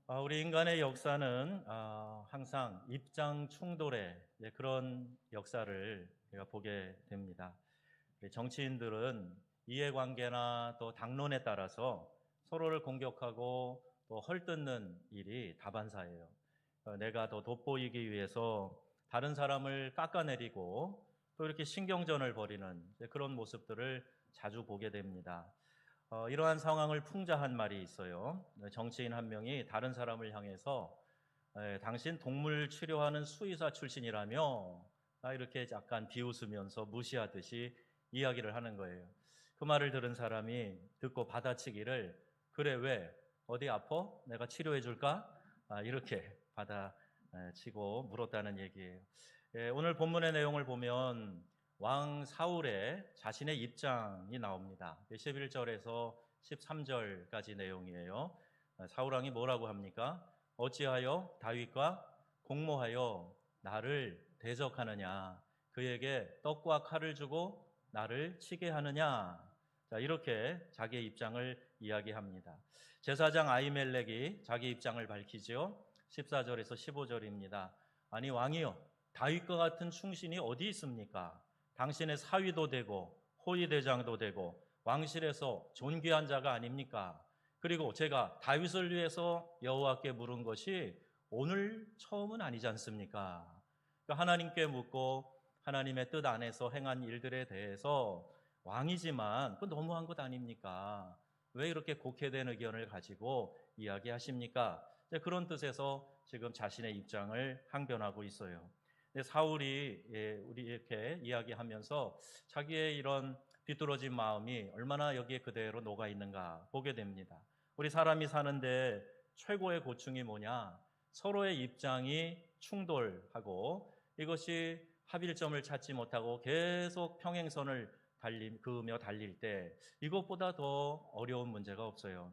우리 인간의 역사는 항상 입장 충돌의 그런 역사를 우리가 보게 됩니다. 우리 정치인들은 이해관계나 또 당론에 따라서 서로를 공격하고 또 헐뜯는 일이 다반사예요. 내가 더 돋보이기 위해서 다른 사람을 깎아내리고 또 이렇게 신경전을 벌이는 그런 모습들을 자주 보게 됩니다. 이러한 상황을 풍자한 말이 있어요. 정치인 한 명이 다른 사람을 향해서 당신 동물 치료하는 수의사 출신이라며 이렇게 약간 비웃으면서 무시하듯이 이야기를 하는 거예요. 그 말을 들은 사람이 듣고 받아치기를 그래 왜 어디 아파? 내가 치료해 줄까? 이렇게 받아치고 물었다는 얘기예요. 오늘 본문의 내용을 보면 왕 사울의 자신의 입장이 나옵니다. 11절에서 13절까지 내용이에요. 사울 왕이 뭐라고 합니까? 어찌하여 다윗과 공모하여 나를 대적하느냐? 그에게 떡과 칼을 주고 나를 치게 하느냐? 자, 이렇게 자기의 입장을 이야기합니다. 제사장 아히멜렉이 자기 입장을 밝히죠. 14절에서 15절입니다. 아니 왕이여, 다윗과 같은 충신이 어디 있습니까? 당신의 사위도 되고 호위대장도 되고 왕실에서 존귀한 자가 아닙니까? 그리고 제가 다윗을 위해서 여호와께 물은 것이 오늘 처음은 아니지 않습니까? 그러니까 하나님께 묻고 하나님의 뜻 안에서 행한 일들에 대해서 왕이지만 그 너무한 것 아닙니까? 왜 이렇게 곡해된 의견을 가지고 이야기하십니까? 그런 뜻에서 지금 자신의 입장을 항변하고 있어요. 사울이 우리 이렇게 이야기하면서 자기의 이런 비뚤어진 마음이 얼마나 여기에 그대로 녹아 있는가 보게 됩니다. 우리 사람이 사는데 최고의 고충이 뭐냐? 서로의 입장이 충돌하고 이것이 합일점을 찾지 못하고 계속 평행선을 그으며 달릴 때 이것보다 더 어려운 문제가 없어요.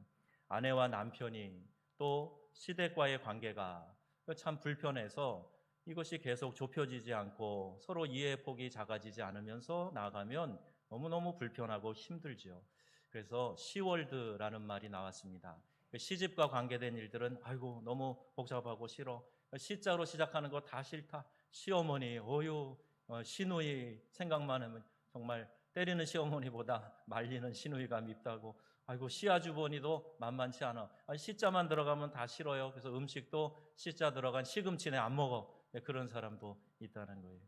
아내와 남편이 또 시댁과의 관계가 참 불편해서 이것이 계속 좁혀지지 않고 서로 이해의 폭이 작아지지 않으면서 나아가면 너무너무 불편하고 힘들죠. 그래서 시월드라는 말이 나왔습니다. 시집과 관계된 일들은 아이고 너무 복잡하고 싫어. 시자로 시작하는 거 다 싫다. 시어머니, 어유, 시누이 생각만 하면 정말 때리는 시어머니보다 말리는 시누이가 밉다고. 아이고 시아주버니도 만만치 않아. 시자만 들어가면 다 싫어요. 그래서 음식도 시자 들어간 시금치네 안 먹어. 그런 사람도 있다는 거예요.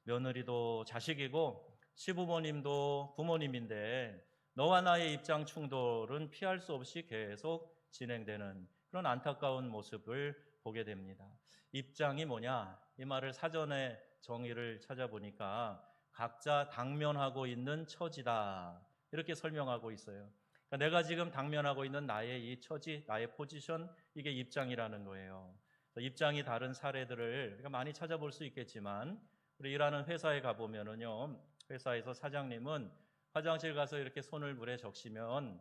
며느리도 자식이고 시부모님도 부모님인데 너와 나의 입장 충돌은 피할 수 없이 계속 진행되는 그런 안타까운 모습을 보게 됩니다. 입장이 뭐냐? 이 말을 사전에 정의를 찾아보니까 각자 당면하고 있는 처지다. 이렇게 설명하고 있어요. 그러니까 내가 지금 당면하고 있는 나의 이 처지, 나의 포지션, 이게 입장이라는 거예요. 입장이 다른 사례들을 우리가 많이 찾아볼 수 있겠지만 우리 일하는 회사에 가보면은요, 회사에서 사장님은 화장실 가서 이렇게 손을 물에 적시면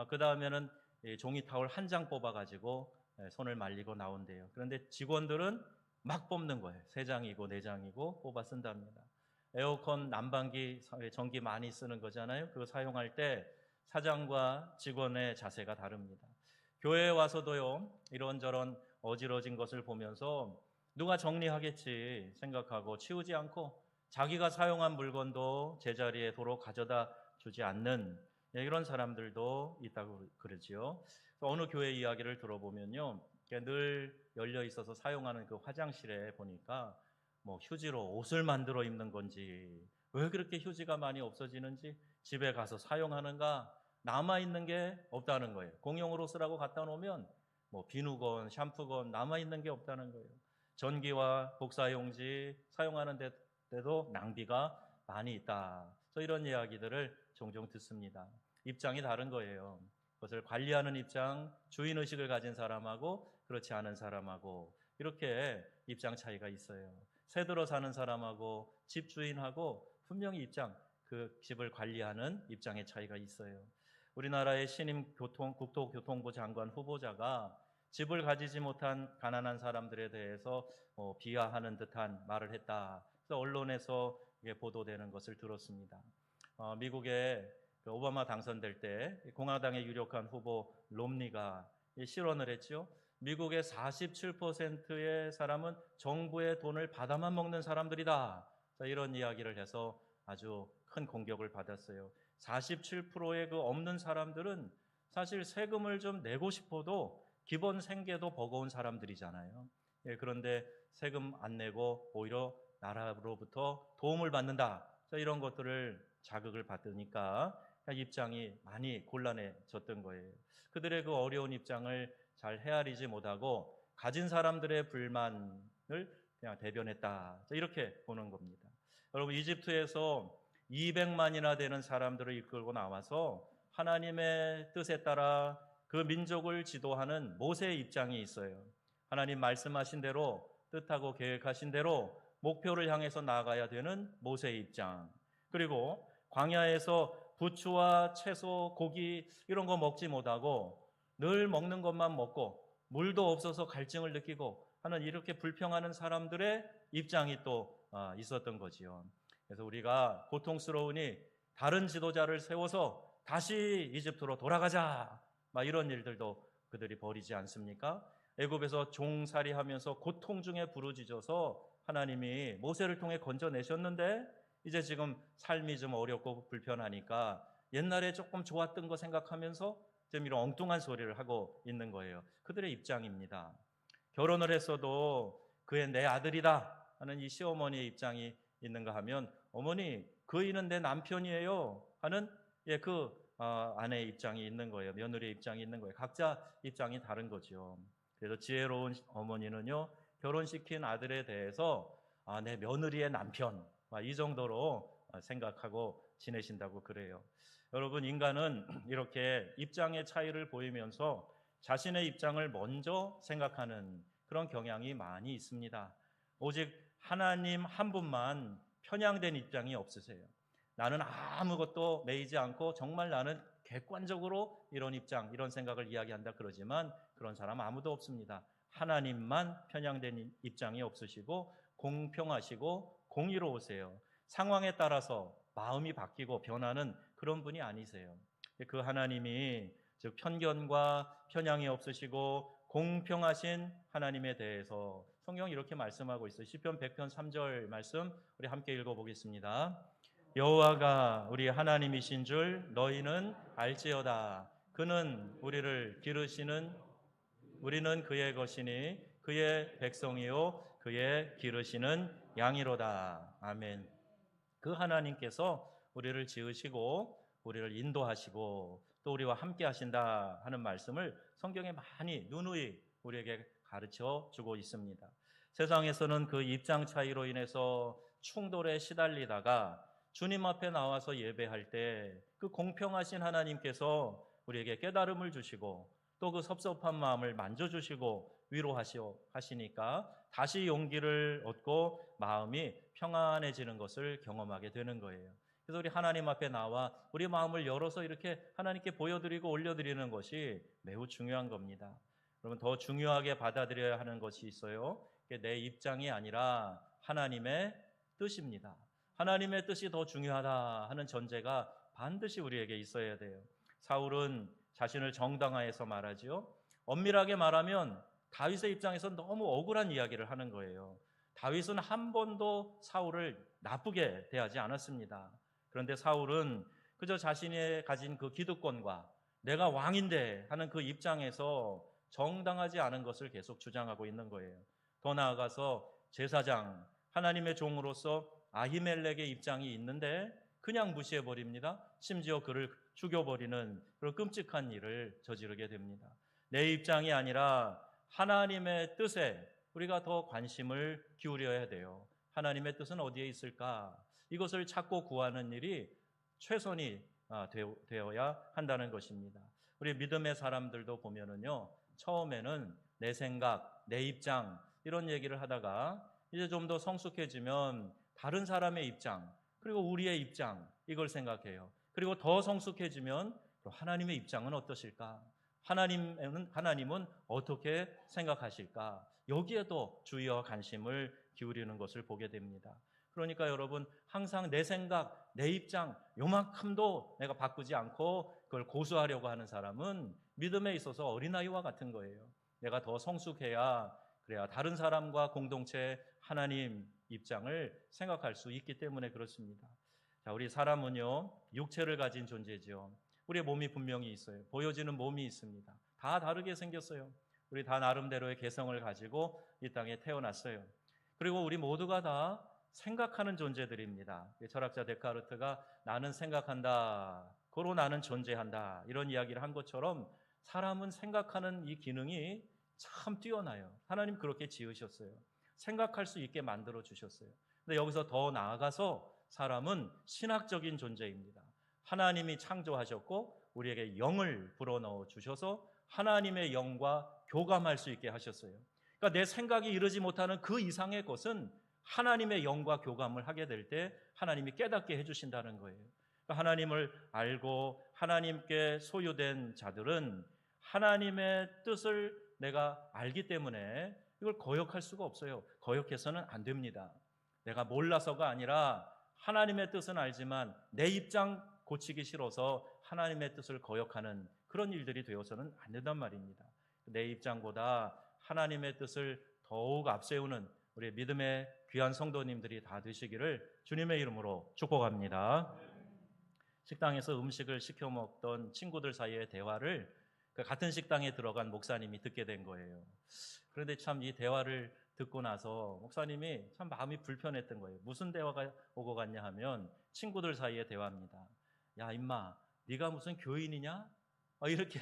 그 다음에는 종이 타올 한 장 뽑아가지고 손을 말리고 나온대요. 그런데 직원들은 막 뽑는 거예요. 세 장이고 네 장이고 뽑아 쓴답니다. 에어컨 난방기 전기 많이 쓰는 거잖아요. 그거 사용할 때 사장과 직원의 자세가 다릅니다. 교회에 와서도요, 이런저런 어지러진 것을 보면서 누가 정리하겠지 생각하고 치우지 않고 자기가 사용한 물건도 제자리에 도로 가져다 주지 않는 이런 사람들도 있다고 그러지요. 어느 교회 이야기를 들어보면요, 늘 열려 있어서 사용하는 그 화장실에 보니까 뭐 휴지로 옷을 만들어 입는 건지 왜 그렇게 휴지가 많이 없어지는지 집에 가서 사용하는가 남아있는 게 없다는 거예요. 공용으로 쓰라고 갖다 놓으면 뭐 비누건 샴푸건 남아있는 게 없다는 거예요. 전기와 복사용지 사용하는 데도 낭비가 많이 있다. 그래서 이런 이야기들을 종종 듣습니다. 입장이 다른 거예요. 그것을 관리하는 입장, 주인의식을 가진 사람하고 그렇지 않은 사람하고 이렇게 입장 차이가 있어요. 새 들어 사는 사람하고 집주인하고 분명히 그 집을 관리하는 입장의 차이가 있어요. 우리나라의 신임 국토교통부 장관 후보자가 집을 가지지 못한 가난한 사람들에 대해서 비하하는 듯한 말을 했다. 그래서 언론에서 이게 보도되는 것을 들었습니다. 미국의 오바마 당선될 때 공화당의 유력한 후보 롬니가 실언을 했죠. 미국의 47%의 사람은 정부의 돈을 받아만 먹는 사람들이다. 자, 이런 이야기를 해서 아주 큰 공격을 받았어요. 47%의 그 없는 사람들은 사실 세금을 좀 내고 싶어도 기본 생계도 버거운 사람들이잖아요. 예, 그런데 세금 안 내고 오히려 나라로부터 도움을 받는다. 자, 이런 것들을 자극을 받으니까 입장이 많이 곤란해졌던 거예요. 그들의 그 어려운 입장을 잘 헤아리지 못하고 가진 사람들의 불만을 그냥 대변했다. 자, 이렇게 보는 겁니다. 여러분, 이집트에서 200만이나 되는 사람들을 이끌고 나와서 하나님의 뜻에 따라 그 민족을 지도하는 모세의 입장이 있어요. 하나님 말씀하신 대로, 뜻하고 계획하신 대로 목표를 향해서 나아가야 되는 모세의 입장. 그리고 광야에서 부추와 채소, 고기 이런 거 먹지 못하고 늘 먹는 것만 먹고 물도 없어서 갈증을 느끼고 하는 이렇게 불평하는 사람들의 입장이 또 있었던 거지요. 그래서 우리가 고통스러우니 다른 지도자를 세워서 다시 이집트로 돌아가자, 막 이런 일들도 그들이 벌이지 않습니까? 애굽에서 종살이하면서 고통 중에 부르짖어서 하나님이 모세를 통해 건져내셨는데 이제 지금 삶이 좀 어렵고 불편하니까 옛날에 조금 좋았던 거 생각하면서 좀 이런 엉뚱한 소리를 하고 있는 거예요. 그들의 입장입니다. 결혼을 했어도 그의 내 아들이다 하는 이 시어머니의 입장이 있는가 하면, 어머니 그이는 내 남편이에요 하는 그 아내의 입장이 있는 거예요. 며느리의 입장이 있는 거예요. 각자 입장이 다른 거죠. 그래서 지혜로운 어머니는요, 결혼시킨 아들에 대해서 내 며느리의 남편, 이 정도로 생각하고 지내신다고 그래요. 여러분, 인간은 이렇게 입장의 차이를 보이면서 자신의 입장을 먼저 생각하는 그런 경향이 많이 있습니다. 오직 하나님 한 분만 편향된 입장이 없으세요. 나는 아무것도 매이지 않고 정말 나는 객관적으로 이런 입장, 이런 생각을 이야기한다 그러지만 그런 사람 아무도 없습니다. 하나님만 편향된 입장이 없으시고 공평하시고 공의로우세요. 상황에 따라서 마음이 바뀌고 변하는 그런 분이 아니세요. 그 하나님이 즉 편견과 편향이 없으시고 공평하신 하나님에 대해서 성경이 이렇게 말씀하고 있어요. 시편 100편 3절 말씀 우리 함께 읽어보겠습니다. 여호와가 우리 하나님이신 줄 너희는 알지어다. 그는 우리를 기르시는, 우리는 그의 것이니 그의 백성이요 그의 기르시는 양이로다. 아멘. 그 하나님께서 우리를 지으시고 우리를 인도하시고 또 우리와 함께 하신다 하는 말씀을 성경에 많이 누누이 우리에게 가르쳐 주고 있습니다. 세상에서는 그 입장 차이로 인해서 충돌에 시달리다가 주님 앞에 나와서 예배할 때 그 공평하신 하나님께서 우리에게 깨달음을 주시고 또 그 섭섭한 마음을 만져주시고 위로하시니까 다시 용기를 얻고 마음이 평안해지는 것을 경험하게 되는 거예요. 그래서 우리 하나님 앞에 나와 우리 마음을 열어서 이렇게 하나님께 보여드리고 올려드리는 것이 매우 중요한 겁니다. 여러분, 더 중요하게 받아들여야 하는 것이 있어요. 그게 내 입장이 아니라 하나님의 뜻입니다. 하나님의 뜻이 더 중요하다 하는 전제가 반드시 우리에게 있어야 돼요. 사울은 자신을 정당화해서 말하지요. 엄밀하게 말하면 다윗의 입장에서 너무 억울한 이야기를 하는 거예요. 다윗은 한 번도 사울을 나쁘게 대하지 않았습니다. 그런데 사울은 그저 자신이 가진 그 기득권과 내가 왕인데 하는 그 입장에서 정당하지 않은 것을 계속 주장하고 있는 거예요. 더 나아가서 제사장, 하나님의 종으로서 아히멜렉의 입장이 있는데 그냥 무시해버립니다. 심지어 그를 죽여버리는 그런 끔찍한 일을 저지르게 됩니다. 내 입장이 아니라 하나님의 뜻에 우리가 더 관심을 기울여야 돼요. 하나님의 뜻은 어디에 있을까? 이것을 찾고 구하는 일이 최선이 되어야 한다는 것입니다. 우리 믿음의 사람들도 보면은요, 처음에는 내 생각, 내 입장 이런 얘기를 하다가 이제 좀 더 성숙해지면 다른 사람의 입장, 그리고 우리의 입장 이걸 생각해요. 그리고 더 성숙해지면 하나님의 입장은 어떠실까? 하나님은 어떻게 생각하실까? 여기에도 주의와 관심을 기울이는 것을 보게 됩니다. 그러니까 여러분, 항상 내 생각, 내 입장 요만큼도 내가 바꾸지 않고 그걸 고수하려고 하는 사람은 믿음에 있어서 어린아이와 같은 거예요. 내가 더 성숙해야 그래야 다른 사람과 공동체 하나님 입장을 생각할 수 있기 때문에 그렇습니다. 자, 우리 사람은요, 육체를 가진 존재죠. 우리의 몸이 분명히 있어요. 보여지는 몸이 있습니다. 다 다르게 생겼어요. 우리 다 나름대로의 개성을 가지고 이 땅에 태어났어요. 그리고 우리 모두가 다 생각하는 존재들입니다. 철학자 데카르트가 나는 생각한다, 고로 나는 존재한다, 이런 이야기를 한 것처럼 사람은 생각하는 이 기능이 참 뛰어나요. 하나님 그렇게 지으셨어요. 생각할 수 있게 만들어 주셨어요. 근데 여기서 더 나아가서 사람은 신학적인 존재입니다. 하나님이 창조하셨고 우리에게 영을 불어넣어 주셔서 하나님의 영과 교감할 수 있게 하셨어요. 그러니까 내 생각이 이르지 못하는 그 이상의 것은 하나님의 영과 교감을 하게 될 때 하나님이 깨닫게 해주신다는 거예요. 그러니까 하나님을 알고 하나님께 소유된 자들은 하나님의 뜻을 내가 알기 때문에 이걸 거역할 수가 없어요. 거역해서는 안 됩니다. 내가 몰라서가 아니라 하나님의 뜻은 알지만 내 입장 고치기 싫어서 하나님의 뜻을 거역하는 그런 일들이 되어서는 안 된단 말입니다. 내 입장보다 하나님의 뜻을 더욱 앞세우는 우리 믿음의 귀한 성도님들이 다 되시기를 주님의 이름으로 축복합니다. 식당에서 음식을 시켜 먹던 친구들 사이의 대화를 같은 식당에 들어간 목사님이 듣게 된 거예요. 그런데 참 이 대화를 듣고 나서 목사님이 참 마음이 불편했던 거예요. 무슨 대화가 오고 갔냐 하면 친구들 사이의 대화입니다. 야 임마, 네가 무슨 교인이냐? 이렇게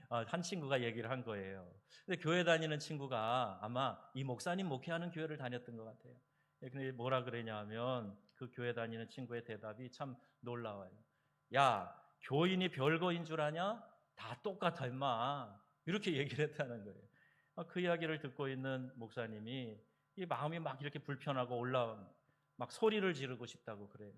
한 친구가 얘기를 한 거예요. 근데 교회 다니는 친구가 아마 이 목사님 목회하는 교회를 다녔던 것 같아요. 근데 뭐라 그러냐 하면 그 교회 다니는 친구의 대답이 참 놀라워요. 야, 교인이 별거인 줄 아냐? 다 똑같아 임마. 이렇게 얘기를 했다는 거예요. 그 이야기를 듣고 있는 목사님이 이 마음이 막 이렇게 불편하고 막 소리를 지르고 싶다고 그래요.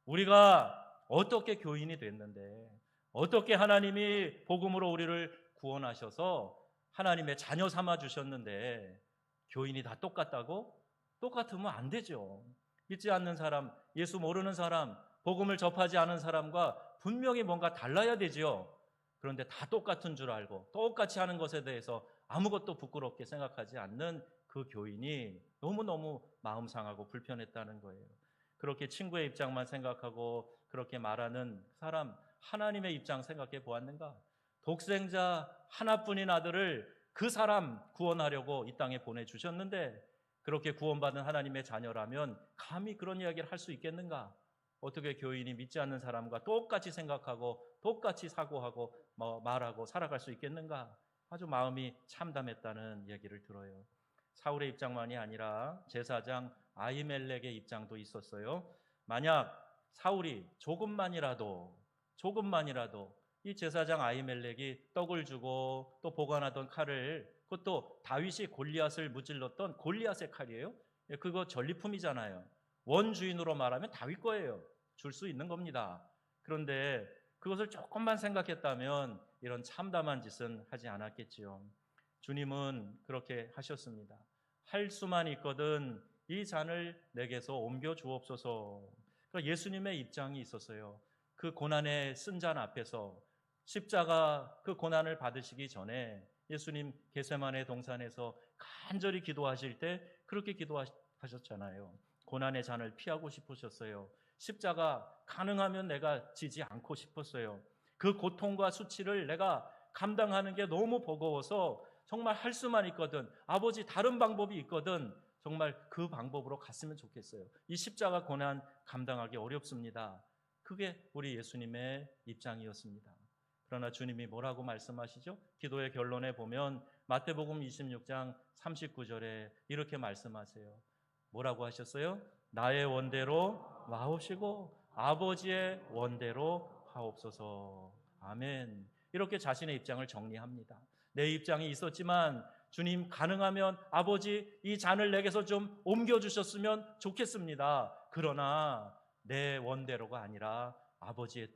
우리가 어떻게 교인이 됐는데, 어떻게 하나님이 복음으로 우리를 구원하셔서 하나님의 자녀 삼아 주셨는데 교인이 다 똑같다고? 똑같으면 안 되죠. 믿지 않는 사람, 예수 모르는 사람, 복음을 접하지 않은 사람과 분명히 뭔가 달라야 되지요. 그런데 다 똑같은 줄 알고 똑같이 하는 것에 대해서 아무것도 부끄럽게 생각하지 않는 그 교인이 너무너무 마음 상하고 불편했다는 거예요. 그렇게 친구의 입장만 생각하고 그렇게 말하는 사람, 하나님의 입장 생각해 보았는가? 독생자 하나뿐인 아들을 그 사람 구원하려고 이 땅에 보내주셨는데 그렇게 구원받은 하나님의 자녀라면 감히 그런 이야기를 할 수 있겠는가? 어떻게 교인이 믿지 않는 사람과 똑같이 생각하고 똑같이 사고하고 말하고 살아갈 수 있겠는가? 아주 마음이 참담했다는 얘기를 들어요. 사울의 입장만이 아니라 제사장 아히멜렉의 입장도 있었어요. 만약 사울이 조금만이라도 이 제사장 아히멜렉이 떡을 주고 또 보관하던 칼을, 그것도 다윗이 골리앗을 무찔렀던 골리앗의 칼이에요. 그거 전리품이잖아요. 원주인으로 말하면 다윗 거예요. 줄 수 있는 겁니다. 그런데 그것을 조금만 생각했다면 이런 참담한 짓은 하지 않았겠지요. 주님은 그렇게 하셨습니다. 할 수만 있거든 이 잔을 내게서 옮겨 주옵소서. 그러니까 예수님의 입장이 있었어요. 그 고난의 쓴 잔 앞에서 십자가 그 고난을 받으시기 전에 예수님 겟세마네 동산에서 간절히 기도하실 때 그렇게 기도하셨잖아요. 고난의 잔을 피하고 싶으셨어요. 십자가 가능하면 내가 지지 않고 싶었어요. 그 고통과 수치를 내가 감당하는 게 너무 버거워서 정말 할 수만 있거든, 아버지 다른 방법이 있거든, 정말 그 방법으로 갔으면 좋겠어요. 이 십자가 고난 감당하기 어렵습니다. 그게 우리 예수님의 입장이었습니다. 그러나 주님이 뭐라고 말씀하시죠? 기도의 결론에 보면 마태복음 26장 39절에 이렇게 말씀하세요. 뭐라고 하셨어요? 나의 원대로 마옵시고 아버지의 원대로 하옵소서. 아멘. 이렇게 자신의 입장을 정리합니다. 내 입장이 있었지만 주님 가능하면 아버지 이 잔을 내게서 좀 옮겨주셨으면 좋겠습니다. 그러나 내 원대로가 아니라 아버지의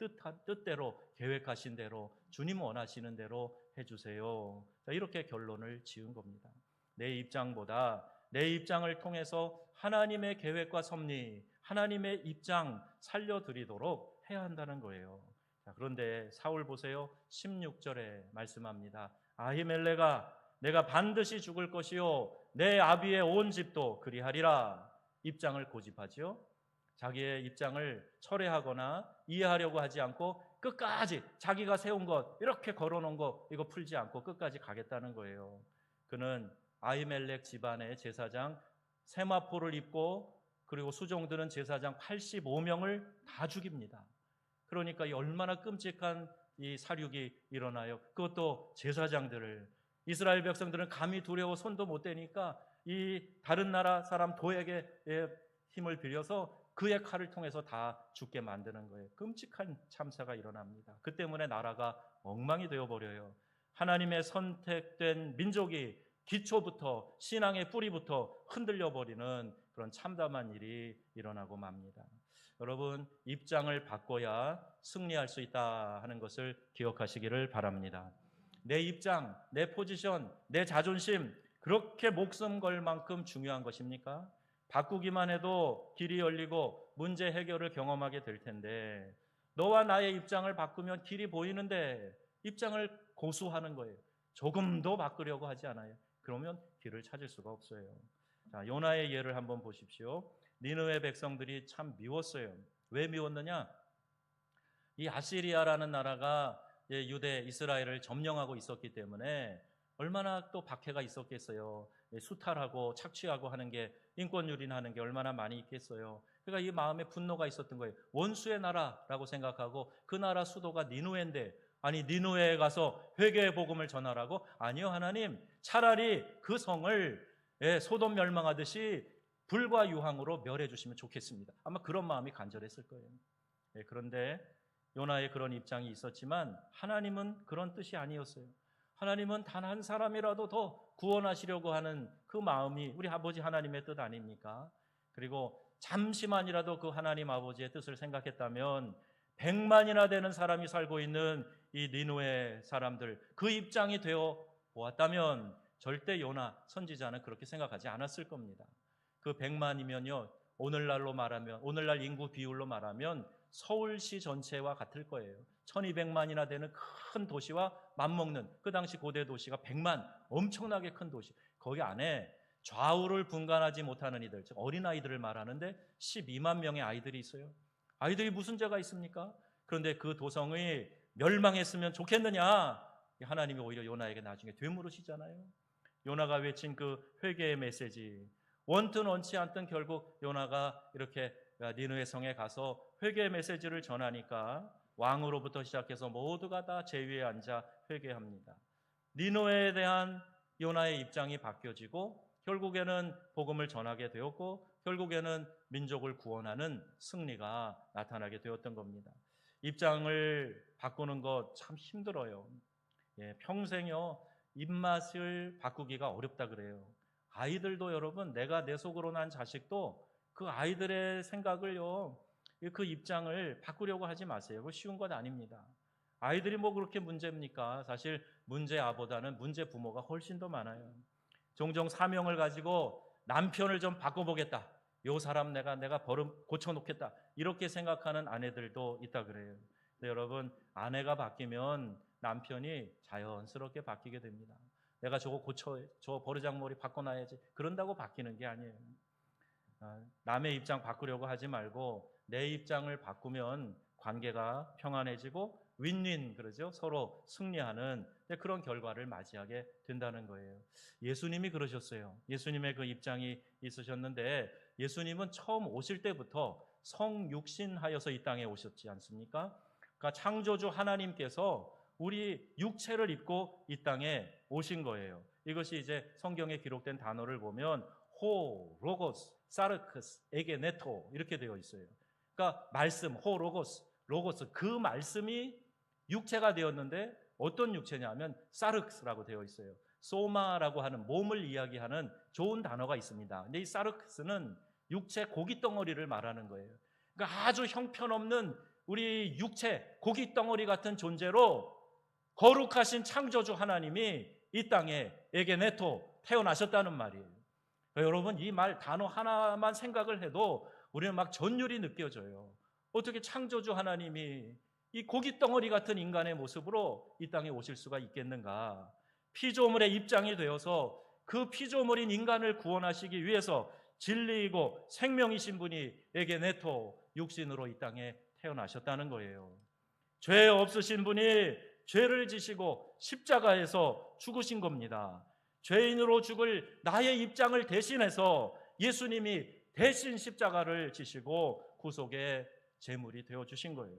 뜻대로, 계획하신 대로, 주님 원하시는 대로 해주세요. 이렇게 결론을 지은 겁니다. 내 입장보다 내 입장을 통해서 하나님의 계획과 섭리, 하나님의 입장 살려드리도록 해야 한다는 거예요. 자, 그런데 사울 보세요. 16절에 말씀합니다. 아히멜렉아, 내가 반드시 죽을 것이요 내 아비의 온 집도 그리하리라. 입장을 고집하지요. 자기의 입장을 철회하거나 이해하려고 하지 않고 끝까지 자기가 세운 것, 이렇게 걸어놓은 거 이거 풀지 않고 끝까지 가겠다는 거예요. 그는 아히멜렉 집안의 제사장 세마포를 입고, 그리고 수종들은 제사장 85명을 다 죽입니다. 그러니까 이 얼마나 끔찍한 이 사륙이 일어나요. 그것도 제사장들을. 이스라엘 백성들은 감히 두려워 손도 못 대니까 이 다른 나라 사람 도에게 힘을 빌려서 그의 칼을 통해서 다 죽게 만드는 거예요. 끔찍한 참사가 일어납니다. 그 때문에 나라가 엉망이 되어버려요. 하나님의 선택된 민족이 기초부터, 신앙의 뿌리부터 흔들려버리는 그런 참담한 일이 일어나고 맙니다. 여러분, 입장을 바꿔야 승리할 수 있다 하는 것을 기억하시기를 바랍니다. 내 입장, 내 포지션, 내 자존심, 그렇게 목숨 걸 만큼 중요한 것입니까? 바꾸기만 해도 길이 열리고 문제 해결을 경험하게 될 텐데, 너와 나의 입장을 바꾸면 길이 보이는데 입장을 고수하는 거예요. 조금도 바꾸려고 하지 않아요. 그러면 길을 찾을 수가 없어요. 자, 요나의 예를 한번 보십시오. 니느웨 백성들이 참 미웠어요. 왜 미웠느냐? 이 아시리아라는 나라가 유대 이스라엘을 점령하고 있었기 때문에 얼마나 또 박해가 있었겠어요. 수탈하고 착취하고 하는 게, 인권 유린하는 게 얼마나 많이 있겠어요. 그러니까 이 마음에 분노가 있었던 거예요. 원수의 나라라고 생각하고, 그 나라 수도가 니느웨인데, 아니 니느웨에 가서 회개의 복음을 전하라고? 아니요, 하나님, 차라리 그 성을 소돔 멸망하듯이 불과 유황으로 멸해 주시면 좋겠습니다. 아마 그런 마음이 간절했을 거예요. 그런데 요나의 그런 입장이 있었지만 하나님은 그런 뜻이 아니었어요. 하나님은 단 한 사람이라도 더 구원하시려고 하는 그 마음이 우리 아버지 하나님의 뜻 아닙니까? 그리고 잠시만이라도 그 하나님 아버지의 뜻을 생각했다면 100만이나 되는 사람이 살고 있는 이 니느웨 사람들, 그 입장이 되어 보았다면 절대 요나 선지자는 그렇게 생각하지 않았을 겁니다. 그 100만이면요, 오늘날 인구 비율로 말하면 서울시 전체와 같을 거예요. 1200만이나 되는 큰 도시와 맞먹는, 그 당시 고대 도시가 100만, 엄청나게 큰 도시. 거기 안에 좌우를 분간하지 못하는 이들, 즉 어린아이들을 말하는데 12만 명의 아이들이 있어요. 아이들이 무슨 죄가 있습니까? 그런데 그 도성이 멸망했으면 좋겠느냐? 하나님이 오히려 요나에게 나중에 되물으시잖아요. 요나가 외친 그 회개의 메시지, 원든 원치 않든 결국 요나가 이렇게 니느웨 성에 가서 회개의 메시지를 전하니까 왕으로부터 시작해서 모두가 다 제위에 앉아 회개합니다. 니느웨에 대한 요나의 입장이 바뀌어지고 결국에는 복음을 전하게 되었고 결국에는 민족을 구원하는 승리가 나타나게 되었던 겁니다. 입장을 바꾸는 것 참 힘들어요. 평생요 입맛을 바꾸기가 어렵다 그래요. 아이들도 여러분, 내가 내 속으로 난 자식도 그 아이들의 생각을요, 그 입장을 바꾸려고 하지 마세요. 그거 쉬운 것 아닙니다. 아이들이 뭐 그렇게 문제입니까? 사실 문제아보다는 문제 부모가 훨씬 더 많아요. 종종 사명을 가지고 남편을 좀 바꿔보겠다. 요 사람 내가 버릇 고쳐놓겠다. 이렇게 생각하는 아내들도 있다 그래요. 근데 여러분, 아내가 바뀌면 남편이 자연스럽게 바뀌게 됩니다. 내가 저거 고쳐, 저 버르장머리 바꿔놔야지. 그런다고 바뀌는 게 아니에요. 남의 입장 바꾸려고 하지 말고 내 입장을 바꾸면 관계가 평안해지고 윈윈, 그러죠. 서로 승리하는 그런 결과를 맞이하게 된다는 거예요. 예수님이 그러셨어요. 예수님의 그 입장이 있으셨는데 예수님은 처음 오실 때부터 성육신하여서 이 땅에 오셨지 않습니까? 그러니까 창조주 하나님께서 우리 육체를 입고 이 땅에 오신 거예요. 이것이 이제 성경에 기록된 단어를 보면 호, 로고스, 사르크스, 에게네토 이렇게 되어 있어요. 그러니까 말씀, 호, 로고스, 그 말씀이 육체가 되었는데 어떤 육체냐면 사르크스라고 되어 있어요. 소마라고 하는 몸을 이야기하는 좋은 단어가 있습니다. 근데 이 사르크스는 육체 고기 덩어리를 말하는 거예요. 그러니까 아주 형편없는 우리 육체 고기 덩어리 같은 존재로 거룩하신 창조주 하나님이 이 땅에 에게네토 태어나셨다는 말이에요. 여러분, 이 말 단어 하나만 생각을 해도 우리는 막 전율이 느껴져요. 어떻게 창조주 하나님이 이 고깃덩어리 같은 인간의 모습으로 이 땅에 오실 수가 있겠는가? 피조물의 입장이 되어서 그 피조물인 인간을 구원하시기 위해서 진리이고 생명이신 분이 에게 내토 육신으로 이 땅에 태어나셨다는 거예요. 죄 없으신 분이 죄를 지시고 십자가에서 죽으신 겁니다. 죄인으로 죽을 나의 입장을 대신해서 예수님이 대신 십자가를 지시고 구속의 제물이 되어주신 거예요.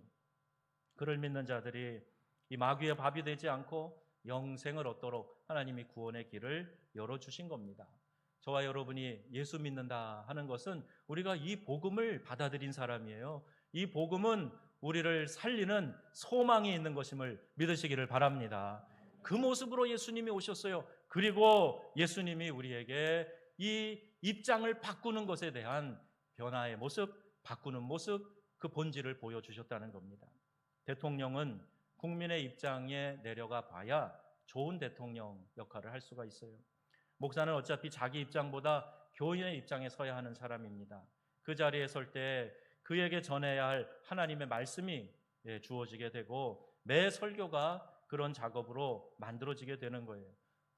그를 믿는 자들이 이 마귀의 밥이 되지 않고 영생을 얻도록 하나님이 구원의 길을 열어주신 겁니다. 저와 여러분이 예수 믿는다 하는 것은 우리가 이 복음을 받아들인 사람이에요. 이 복음은 우리를 살리는 소망이 있는 것임을 믿으시기를 바랍니다. 그 모습으로 예수님이 오셨어요. 그리고 예수님이 우리에게 이 입장을 바꾸는 것에 대한 변화의 모습, 바꾸는 모습, 그 본질을 보여주셨다는 겁니다. 대통령은 국민의 입장에 내려가 봐야 좋은 대통령 역할을 할 수가 있어요. 목사는 어차피 자기 입장보다 교인의 입장에 서야 하는 사람입니다. 그 자리에 설 때 그에게 전해야 할 하나님의 말씀이 주어지게 되고 매 설교가 그런 작업으로 만들어지게 되는 거예요.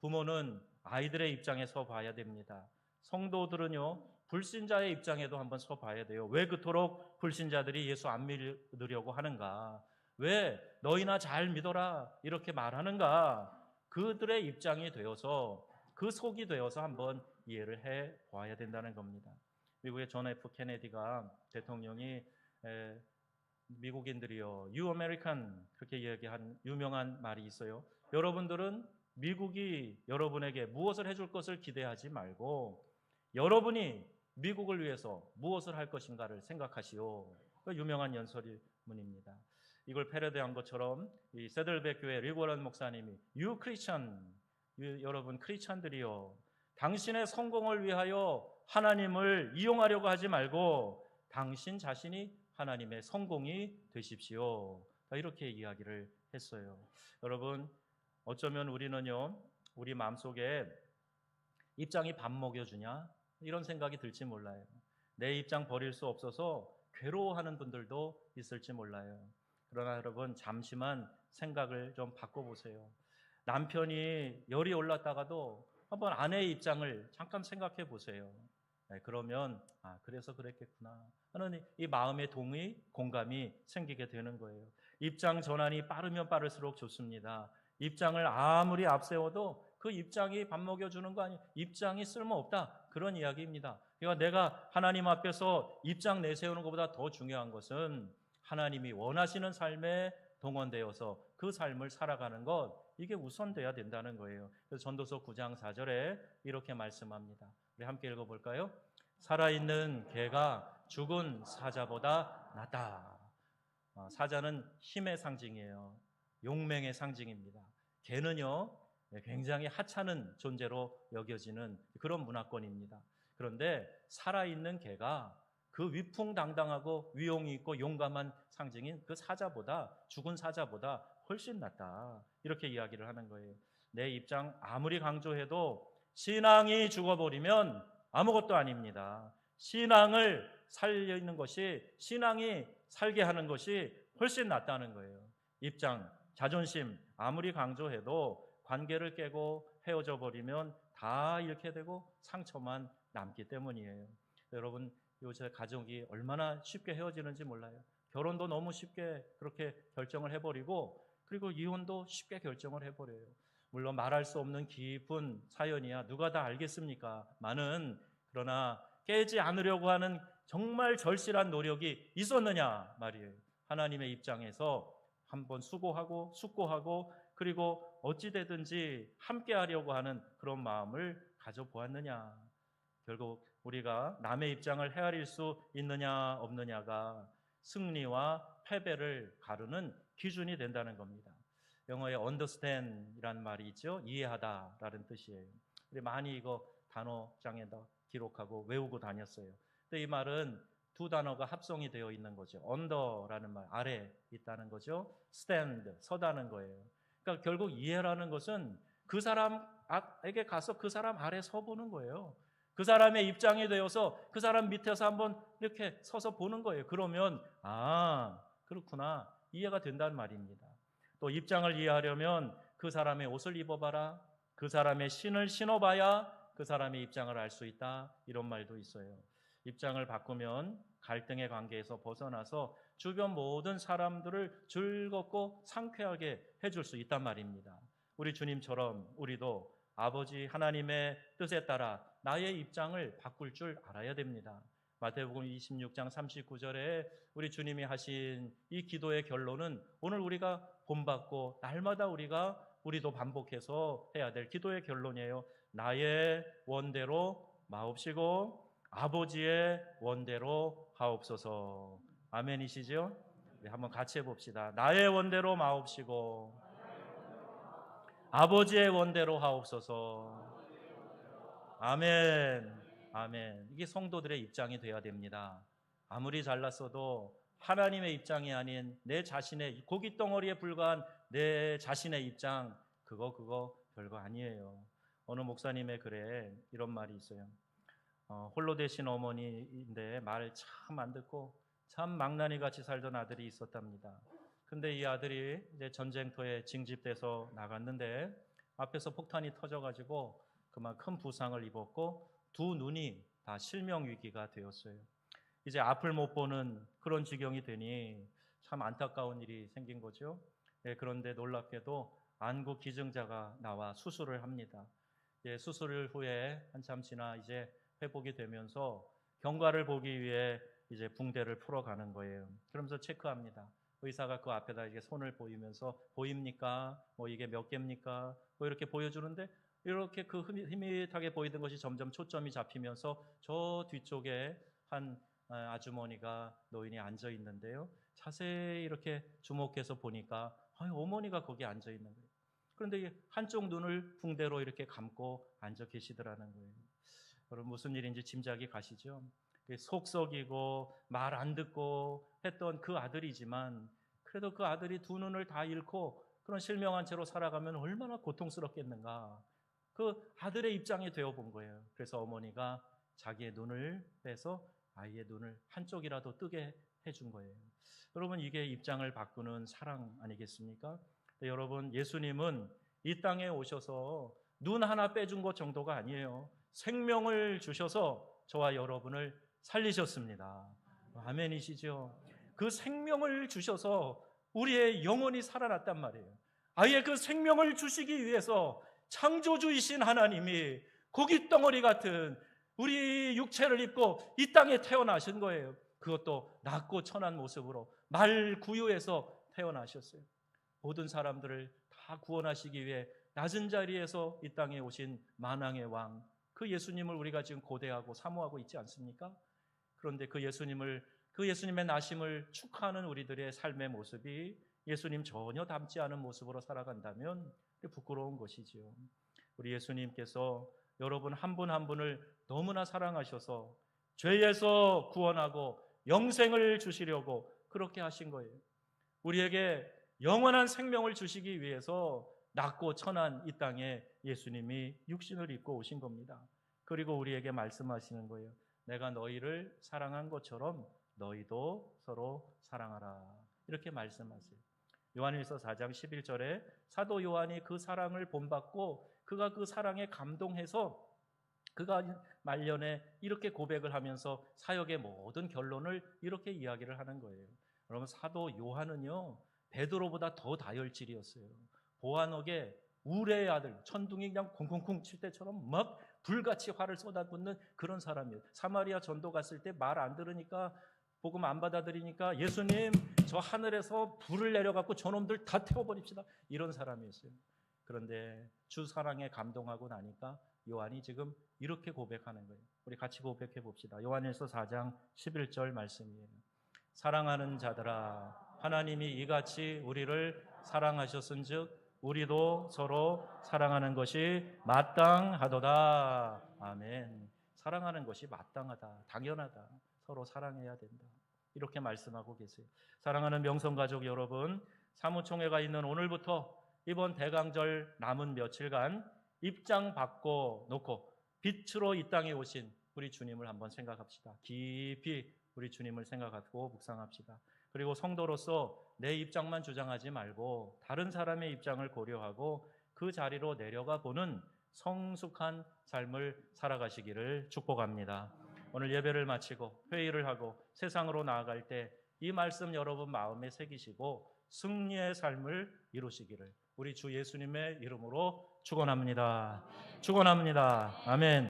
부모는 아이들의 입장에 서 봐야 됩니다. 성도들은요, 불신자의 입장에도 한번 서 봐야 돼요. 왜 그토록 불신자들이 예수 안 믿으려고 하는가? 왜 너희나 잘 믿어라 이렇게 말하는가? 그들의 입장이 되어서 그 속이 되어서 한번 이해를 해 보아야 된다는 겁니다. 미국의 존 F 케네디가 대통령이 미국인들이요, You American 그렇게 이야기한 유명한 말이 있어요. 여러분들은 미국이 여러분에게 무엇을 해줄 것을 기대하지 말고 여러분이 미국을 위해서 무엇을 할 것인가를 생각하시오. 그 유명한 연설문입니다. 이걸 패러디한 것처럼 이 세들백 교회 리고런 목사님이 You Christian, 여러분 크리스찬들이요, 당신의 성공을 위하여 하나님을 이용하려고 하지 말고 당신 자신이 하나님의 성공이 되십시오. 이렇게 이야기를 했어요. 여러분, 어쩌면 우리는요, 우리 마음속에 입장이 밥 먹여주냐 이런 생각이 들지 몰라요. 내 입장 버릴 수 없어서 괴로워하는 분들도 있을지 몰라요. 그러나 여러분, 잠시만 생각을 좀 바꿔보세요. 남편이 열이 올랐다가도 한번 아내의 입장을 잠깐 생각해 보세요. 그러면 그래서 그랬겠구나 하는 이 마음의 동의, 공감이 생기게 되는 거예요. 입장 전환이 빠르면 빠를수록 좋습니다. 입장을 아무리 앞세워도 그 입장이 밥 먹여주는 거 아니에요. 입장이 쓸모없다, 그런 이야기입니다. 그러니까 내가 하나님 앞에서 입장 내세우는 것보다 더 중요한 것은 하나님이 원하시는 삶에 동원되어서 그 삶을 살아가는 것, 이게 우선돼야 된다는 거예요. 그래서 전도서 9장 4절에 이렇게 말씀합니다. 우리 함께 읽어볼까요? 살아있는 개가 죽은 사자보다 낫다. 사자는 힘의 상징이에요. 용맹의 상징입니다. 개는요, 굉장히 하찮은 존재로 여겨지는 그런 문화권입니다. 그런데 살아있는 개가 그 위풍당당하고 위용이 있고 용감한 상징인 그 사자보다, 죽은 사자보다 훨씬 낫다, 이렇게 이야기를 하는 거예요. 내 입장 아무리 강조해도 신앙이 죽어버리면 아무것도 아닙니다. 신앙을 살려있는 것이, 신앙이 살게 하는 것이 훨씬 낫다는 거예요. 입장, 자존심 아무리 강조해도 관계를 깨고 헤어져 버리면 다 잃게 되고 상처만 남기 때문이에요. 여러분, 요새 가족이 얼마나 쉽게 헤어지는지 몰라요. 결혼도 너무 쉽게 그렇게 결정을 해버리고, 그리고 이혼도 쉽게 결정을 해버려요. 물론 말할 수 없는 깊은 사연이야 누가 다 알겠습니까? 그러나 깨지 않으려고 하는 정말 절실한 노력이 있었느냐 말이에요. 하나님의 입장에서 한번 수고하고 숙고하고 그리고 어찌되든지 함께 하려고 하는 그런 마음을 가져보았느냐. 결국 우리가 남의 입장을 헤아릴 수 있느냐 없느냐가 승리와 패배를 가르는 기준이 된다는 겁니다. 영어에 understand이라는 말이 있죠. 이해하다라는 뜻이에요. 우리 많이 이거 단어장에다 기록하고 외우고 다녔어요. 근데 이 말은 두 단어가 합성이 되어 있는 거죠. under라는 말, 아래 있다는 거죠. stand, 서다는 거예요. 그러니까 결국 이해라는 것은 그 사람에게 가서 그 사람 아래 서보는 거예요. 그 사람의 입장이 되어서 그 사람 밑에서 한번 이렇게 서서 보는 거예요. 그러면 그렇구나, 이해가 된다는 말입니다. 또 입장을 이해하려면 그 사람의 옷을 입어봐라, 그 그 사람의 신을 신어봐야 그 사람의 입장을 알 수 있다. 이런 말도 있어요. 입장을 바꾸면 갈등의 관계에서 벗어나서 주변 모든 사람들을 즐겁고 상쾌하게 해줄 수 있단 말입니다. 우리 주님처럼 우리도 아버지 하나님의 뜻에 따라 나의 입장을 바꿀 줄 알아야 됩니다. 마태복음 26장 39절에 우리 주님이 하신 이 기도의 결론은 오늘 우리가 본받고 날마다 우리도 반복해서 해야 될 기도의 결론이에요. 나의 원대로 마옵시고 아버지의 원대로 하옵소서. 아멘이시죠? 우리 한번 같이 해봅시다. 나의 원대로 마옵시고 아버지의 원대로 하옵소서. 아멘. 아멘. 이게 성도들의 입장이 되어야 됩니다. 아무리 잘났어도 하나님의 입장이 아닌 내 자신의 고깃덩어리에 불과한 내 자신의 입장, 그거 별거 아니에요. 어느 목사님의 글에 이런 말이 있어요. 홀로 되신 어머니인데 말 참 안 듣고 참 망나니 같이 살던 아들이 있었답니다. 근데 이 아들이 이제 전쟁터에 징집돼서 나갔는데 앞에서 폭탄이 터져가지고 그만 큰 부상을 입었고 두 눈이 다 실명 위기가 되었어요. 이제 앞을 못 보는 그런 지경이 되니 참 안타까운 일이 생긴 거죠. 예, 그런데 놀랍게도 안구 기증자가 나와 수술을 합니다. 예, 수술 후에 한참 지나 이제 회복이 되면서 경과를 보기 위해 이제 붕대를 풀어가는 거예요. 그러면서 체크합니다. 의사가 그 앞에다 이게 손을 보이면서 보입니까? 뭐 이게 몇 개입니까? 뭐 이렇게 보여주는데 이렇게 그 희밋하게 보이던 것이 점점 초점이 잡히면서 저 뒤쪽에 한 아주머니가 노인이 앉아 있는데요. 자세히 이렇게 주목해서 보니까 어머니가 거기 앉아 있는 거예요. 그런데 한쪽 눈을 붕대로 이렇게 감고 앉아 계시더라는 거예요. 여러분 무슨 일인지 짐작이 가시죠? 속 썩이고 말 안 듣고 했던 그 아들이지만 그래도 그 아들이 두 눈을 다 잃고 그런 실명한 채로 살아가면 얼마나 고통스럽겠는가. 그 아들의 입장이 되어본 거예요. 그래서 어머니가 자기의 눈을 빼서 아이의 눈을 한쪽이라도 뜨게 해준 거예요. 여러분 이게 입장을 바꾸는 사랑 아니겠습니까? 여러분 예수님은 이 땅에 오셔서 눈 하나 빼준 것 정도가 아니에요. 생명을 주셔서 저와 여러분을 살리셨습니다. 아멘이시죠? 그 생명을 주셔서 우리의 영혼이 살아났단 말이에요. 아예 그 생명을 주시기 위해서 창조주이신 하나님이 고깃덩어리 같은 우리 육체를 입고 이 땅에 태어나신 거예요. 그것도 낮고 천한 모습으로 말구유에서 태어나셨어요. 모든 사람들을 다 구원하시기 위해 낮은 자리에서 이 땅에 오신 만왕의 왕, 그 예수님을 우리가 지금 고대하고 사모하고 있지 않습니까? 그런데 그 예수님의 나심을 축하하는 우리들의 삶의 모습이 예수님 전혀 닮지 않은 모습으로 살아간다면 부끄러운 것이지요. 우리 예수님께서 여러분 한 분 한 분을 너무나 사랑하셔서 죄에서 구원하고 영생을 주시려고 그렇게 하신 거예요. 우리에게 영원한 생명을 주시기 위해서 낮고 천한 이 땅에 예수님이 육신을 입고 오신 겁니다. 그리고 우리에게 말씀하시는 거예요. 내가 너희를 사랑한 것처럼 너희도 서로 사랑하라. 이렇게 말씀하세요. 요한일서 4장 11절에 사도 요한이 그 사랑을 본받고 그가 그 사랑에 감동해서 그가 말년에 이렇게 고백을 하면서 사역의 모든 결론을 이렇게 이야기를 하는 거예요. 여러분 사도 요한은요 베드로보다 더 다혈질이었어요. 보아녹의 우레의 아들, 천둥이 그냥 콩콩콩 칠 때처럼 막 불같이 화를 쏟아붓는 그런 사람이에요. 사마리아 전도 갔을 때 말 안 들으니까 복음 안 받아들이니까 예수님 저 하늘에서 불을 내려갖고 저놈들 다 태워버립시다. 이런 사람이었어요. 그런데 주 사랑에 감동하고 나니까 요한이 지금 이렇게 고백하는 거예요. 우리 같이 고백해 봅시다. 요한일서 4장 11절 말씀이에요. 사랑하는 자들아 하나님이 이같이 우리를 사랑하셨은즉 우리도 서로 사랑하는 것이 마땅하도다. 아멘. 사랑하는 것이 마땅하다. 당연하다. 서로 사랑해야 된다. 이렇게 말씀하고 계세요. 사랑하는 명성가족 여러분, 사무총회가 있는 오늘부터 이번 대강절 남은 며칠간 입장 바꿔 놓고 빛으로 이 땅에 오신 우리 주님을 한번 생각합시다. 깊이 우리 주님을 생각하고 묵상합시다. 그리고 성도로서 내 입장만 주장하지 말고 다른 사람의 입장을 고려하고 그 그 자리로 내려가 보는 성숙한 삶을 살아가시기를 축복합니다. 오늘 예배를 마치고 회의를 하고 세상으로 나아갈 때 이 말씀 여러분 마음에 새기시고 승리의 삶을 이루시기를 우리 주 예수님의 이름으로 축원합니다. 축원합니다. 아멘.